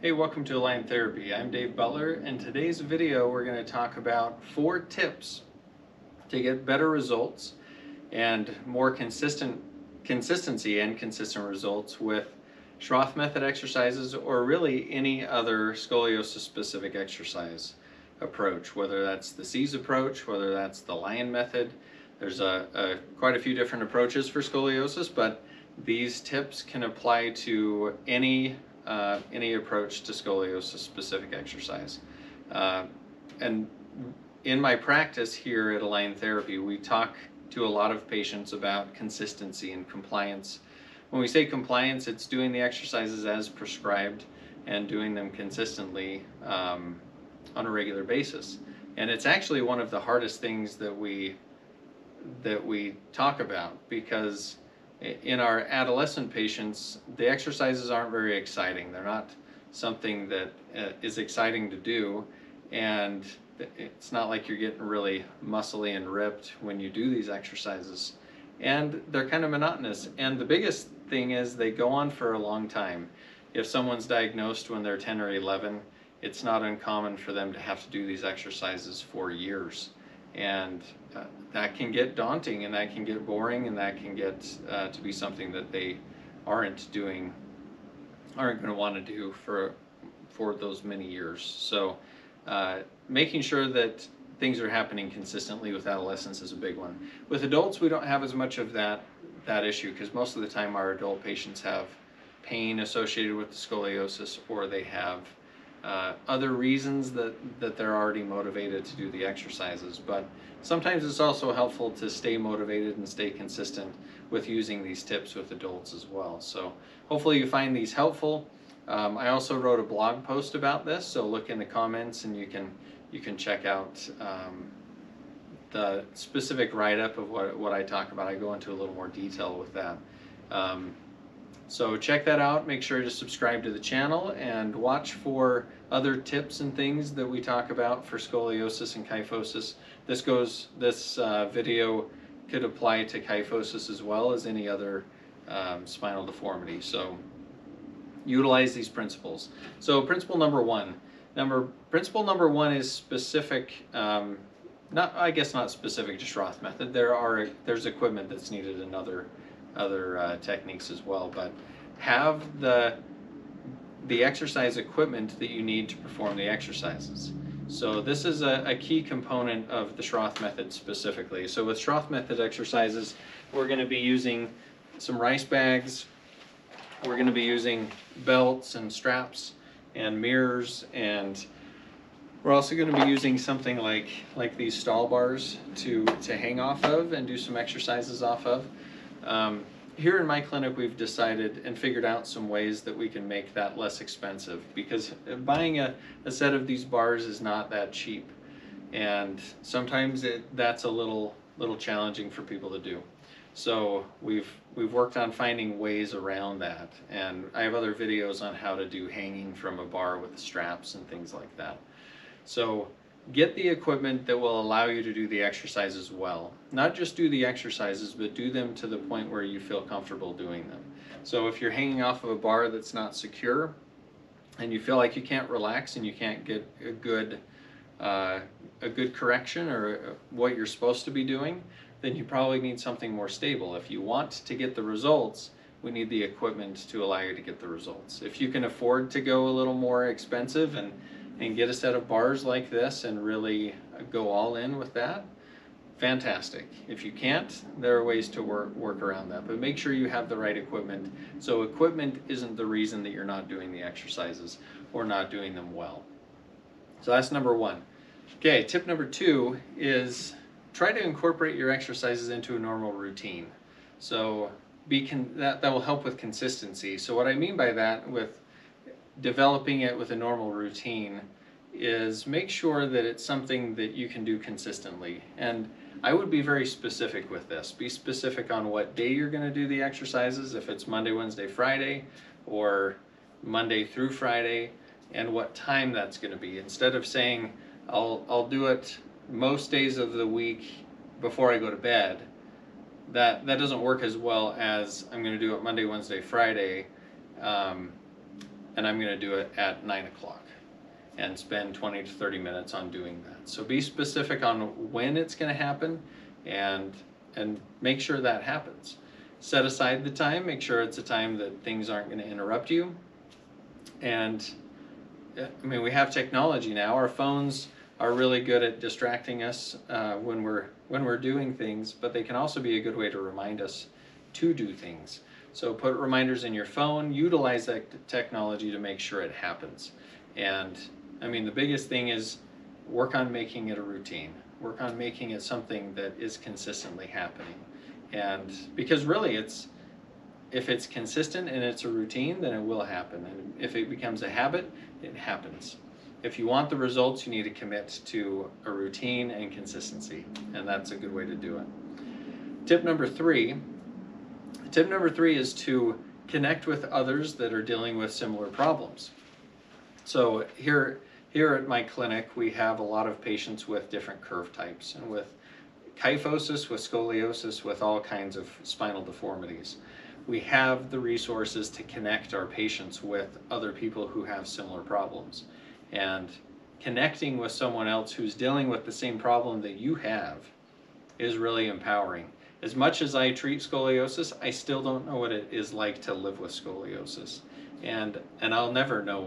Hey, welcome to Align Therapy. I'm Dave Butler. In today's video, we're going to talk about 4 tips to get better results and more consistency and consistent results with Schroth Method exercises, or really any other scoliosis specific exercise approach, whether that's the C's approach, whether that's the Lion method. There's quite a few different approaches for scoliosis, but these tips can apply to any approach to scoliosis specific exercise. And in my practice here at Align Therapy, we talk to a lot of patients about consistency and compliance. When we say compliance, it's doing the exercises as prescribed and doing them consistently on a regular basis. And it's actually one of the hardest things that we talk about, because in our adolescent patients, the exercises aren't very exciting. They're not something that is exciting to do, and it's not like you're getting really muscly and ripped when you do these exercises. And they're kind of monotonous. And the biggest thing is they go on for a long time. If someone's diagnosed when they're 10 or 11, it's not uncommon for them to have to do these exercises for years. And that can get daunting, and that can get boring, and that can get to be something that they aren't going to want to do for those many years. So making sure that things are happening consistently with adolescents is a big one. With adults, we don't have as much of that issue, because most of the time our adult patients have pain associated with the scoliosis, or they have other reasons that they're already motivated to do the exercises. But sometimes it's also helpful to stay motivated and stay consistent with using these tips with adults as well. So hopefully you find these helpful. I also wrote a blog post about this, so look in the comments and you can check out the specific write-up of what I talk about. I go into a little more detail with that. So check that out. Make sure to subscribe to the channel and watch for other tips and things that we talk about for scoliosis and kyphosis. This video could apply to kyphosis as well as any other spinal deformity. So utilize these principles. So principle number one is specific. Not specific to Schroth Method. There's equipment that's needed in other techniques as well, but have the exercise equipment that you need to perform the exercises. So this is a key component of the Schroth Method specifically. So with Schroth Method exercises, we're going to be using some rice bags, we're going to be using belts and straps and mirrors, and we're also going to be using something like these stall bars to hang off of and do some exercises off of. Here in my clinic, we've decided and figured out some ways that we can make that less expensive, because buying a set of these bars is not that cheap, and sometimes that's a little challenging for people to do. So we've worked on finding ways around that, and I have other videos on how to do hanging from a bar with straps and things like that. So get the equipment that will allow you to do the exercises well. Not just do the exercises, but do them to the point where you feel comfortable doing them. So if you're hanging off of a bar that's not secure, and you feel like you can't relax and you can't get a good correction or what you're supposed to be doing, then you probably need something more stable. If you want to get the results, we need the equipment to allow you to get the results. If you can afford to go a little more expensive and get a set of bars like this and really go all in with that, fantastic. If you can't, there are ways to work around that, but make sure you have the right equipment. So equipment isn't the reason that you're not doing the exercises or not doing them well. So that's number one. Okay, tip number 2 is try to incorporate your exercises into a normal routine. So that will help with consistency. So what I mean by that, with developing it with a normal routine, is make sure that it's something that you can do consistently. And I would be very specific with this. Be specific on what day you're going to do the exercises, if it's Monday, Wednesday, Friday, or Monday through Friday, and what time that's going to be. Instead of saying, I'll do it most days of the week before I go to bed, that doesn't work as well as I'm going to do it Monday, Wednesday, Friday, and I'm going to do it at 9 o'clock and spend 20 to 30 minutes on doing that. So be specific on when it's going to happen and make sure that happens. Set aside the time, make sure it's a time that things aren't going to interrupt you. And I mean, we have technology now. Our phones are really good at distracting us when we're doing things, but they can also be a good way to remind us to do things. So put reminders in your phone, utilize that technology to make sure it happens. And I mean, the biggest thing is work on making it a routine. Work on making it something that is consistently happening. And because really if it's consistent and it's a routine, then it will happen. And if it becomes a habit, it happens. If you want the results, you need to commit to a routine and consistency. And that's a good way to do it. Tip number three is to connect with others that are dealing with similar problems. So here at my clinic, we have a lot of patients with different curve types and with kyphosis, with scoliosis, with all kinds of spinal deformities. We have the resources to connect our patients with other people who have similar problems. And connecting with someone else who's dealing with the same problem that you have is really empowering. As much as I treat scoliosis, I still don't know what it is like to live with scoliosis. And I'll never know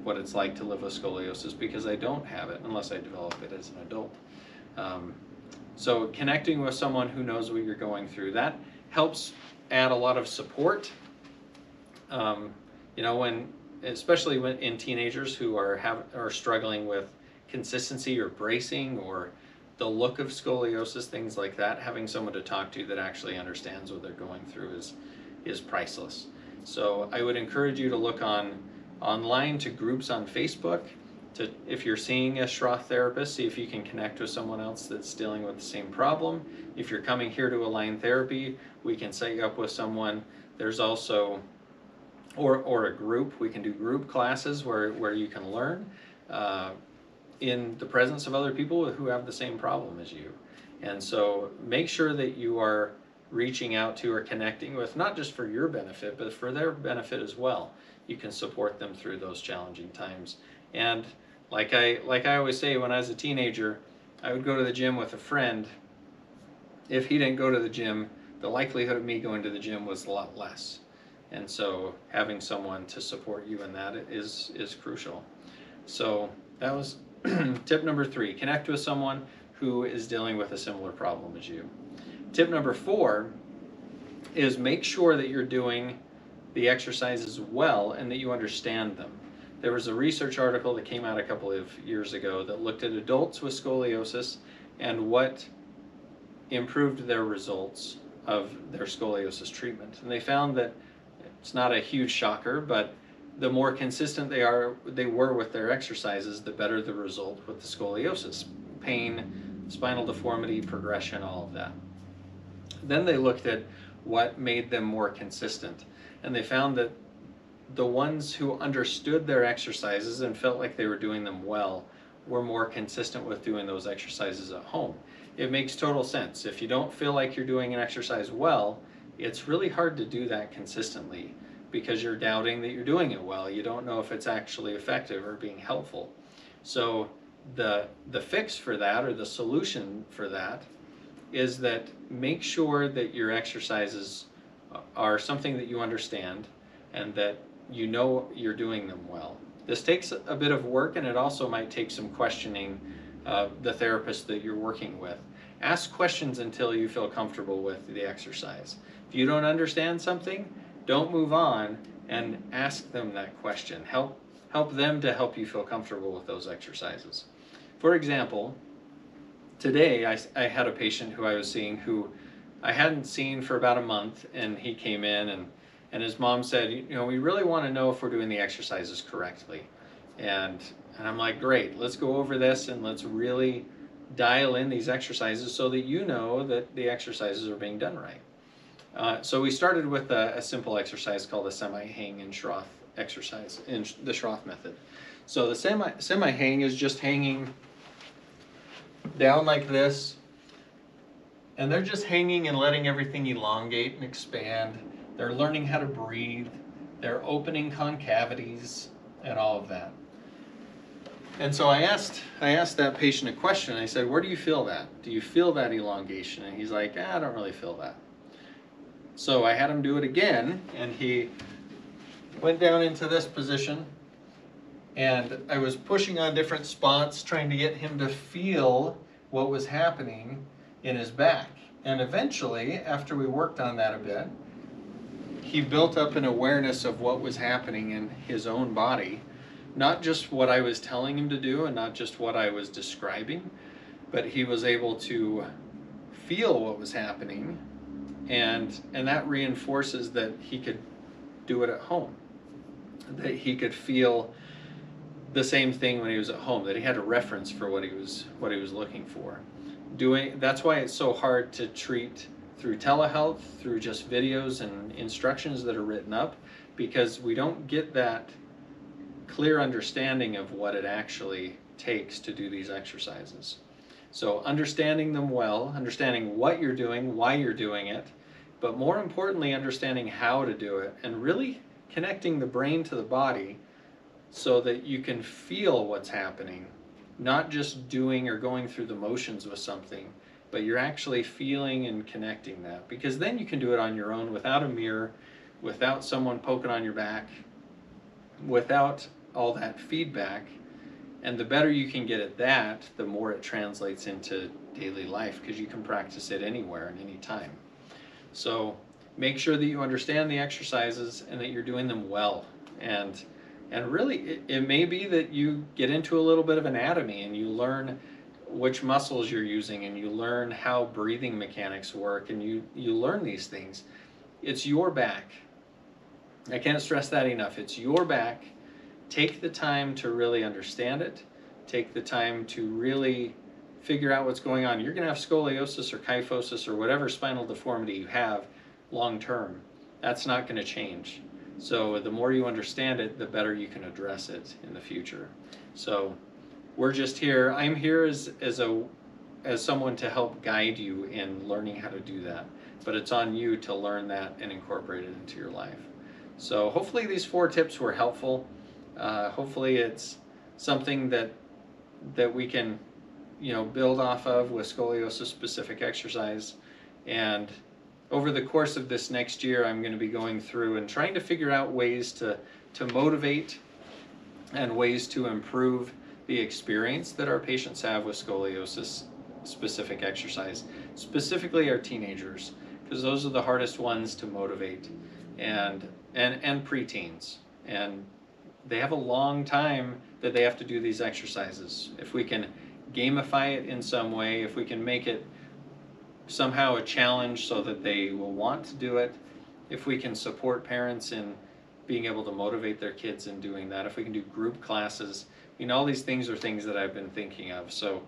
what it's like to live with scoliosis because I don't have it unless I develop it as an adult. So connecting with someone who knows what you're going through, that helps add a lot of support. You know, especially in teenagers who are struggling with consistency or bracing or the look of scoliosis, things like that, having someone to talk to that actually understands what they're going through is priceless. So I would encourage you to look online to groups on Facebook. If you're seeing a Schroth therapist, see if you can connect with someone else that's dealing with the same problem. If you're coming here to Align Therapy, we can set you up with someone. There's also, or a group, we can do group classes where you can learn in the presence of other people who have the same problem as you. And so make sure that you are reaching out to or connecting with, not just for your benefit, but for their benefit as well. You can support them through those challenging times. And like I always say, when I was a teenager, I would go to the gym with a friend. If he didn't go to the gym, the likelihood of me going to the gym was a lot less. And so having someone to support you in that is crucial. So that was tip number 3, connect with someone who is dealing with a similar problem as you. Tip number 4 is make sure that you're doing the exercises well and that you understand them. There was a research article that came out a couple of years ago that looked at adults with scoliosis and what improved their results of their scoliosis treatment. And they found that it's not a huge shocker, but the more consistent they were with their exercises, the better the result with the scoliosis. Pain, spinal deformity, progression, all of that. Then they looked at what made them more consistent. And they found that the ones who understood their exercises and felt like they were doing them well were more consistent with doing those exercises at home. It makes total sense. If you don't feel like you're doing an exercise well, it's really hard to do that consistently because you're doubting that you're doing it well. You don't know if it's actually effective or being helpful. So the fix for that, or the solution for that, is that make sure that your exercises are something that you understand and that you know you're doing them well. This takes a bit of work, and it also might take some questioning the therapist that you're working with. Ask questions until you feel comfortable with the exercise. If you don't understand something, don't move on and ask them that question. Help them to help you feel comfortable with those exercises. For example, today I had a patient who I was seeing who I hadn't seen for about a month, and he came in and his mom said, you know, we really want to know if we're doing the exercises correctly. And I'm like, great, let's go over this and let's really dial in these exercises so that you know that the exercises are being done right. So we started with a simple exercise called a semi-hang and Schroth exercise in the Schroth Method. So the semi-hang is just hanging down like this, and they're just hanging and letting everything elongate and expand. They're learning how to breathe. They're opening concavities and all of that. And so I asked that patient a question. I said, where do you feel that? Do you feel that elongation? And he's like, I don't really feel that. So I had him do it again, and he went down into this position, and I was pushing on different spots, trying to get him to feel what was happening in his back. And eventually, after we worked on that a bit, he built up an awareness of what was happening in his own body, not just what I was telling him to do and not just what I was describing, but he was able to feel what was happening, and that reinforces that he could do it at home, that he could feel the same thing when he was at home, that he had a reference for what he was looking for. That's why it's so hard to treat through telehealth, through just videos and instructions that are written up, because we don't get that clear understanding of what it actually takes to do these exercises. So understanding them well, understanding what you're doing, why you're doing it, but more importantly, understanding how to do it, and really connecting the brain to the body so that you can feel what's happening, not just doing or going through the motions with something, but you're actually feeling and connecting that. Because then you can do it on your own without a mirror, without someone poking on your back, without all that feedback. And the better you can get at that, the more it translates into daily life, because you can practice it anywhere and anytime. So make sure that you understand the exercises and that you're doing them well. And really, it may be that you get into a little bit of anatomy and you learn which muscles you're using, and you learn how breathing mechanics work, and you learn these things. It's your back. I can't stress that enough. It's your back. Take the time to really understand it. Take the time to really figure out what's going on. You're going to have scoliosis or kyphosis or whatever spinal deformity you have long term. That's not going to change. So the more you understand it, the better you can address it in the future. So we're just here. I'm here as someone to help guide you in learning how to do that. But it's on you to learn that and incorporate it into your life. So hopefully these 4 tips were helpful. Hopefully it's something that we can, build off of with Scoliosis Specific Exercise. And over the course of this next year, I'm going to be going through and trying to figure out ways to motivate and ways to improve the experience that our patients have with Scoliosis Specific Exercise, specifically our teenagers, because those are the hardest ones to motivate, and preteens. And they have a long time that they have to do these exercises. If we can gamify it in some way, if we can make it somehow a challenge so that they will want to do it, if we can support parents in being able to motivate their kids in doing that, if we can do group classes, all these things are things that I've been thinking of. So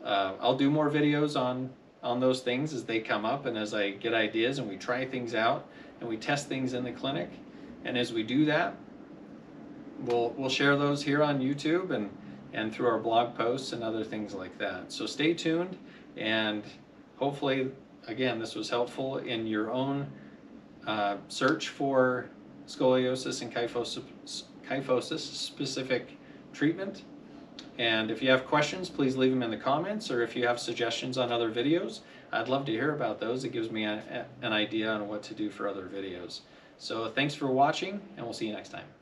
I'll do more videos on those things as they come up, and as I get ideas and we try things out and we test things in the clinic. And as we do that, we'll share those here on YouTube and through our blog posts and other things like that. So stay tuned, and hopefully, again, this was helpful in your own search for scoliosis and kyphosis specific treatment. And if you have questions, please leave them in the comments, or if you have suggestions on other videos, I'd love to hear about those. It gives me an idea on what to do for other videos. So thanks for watching, and we'll see you next time.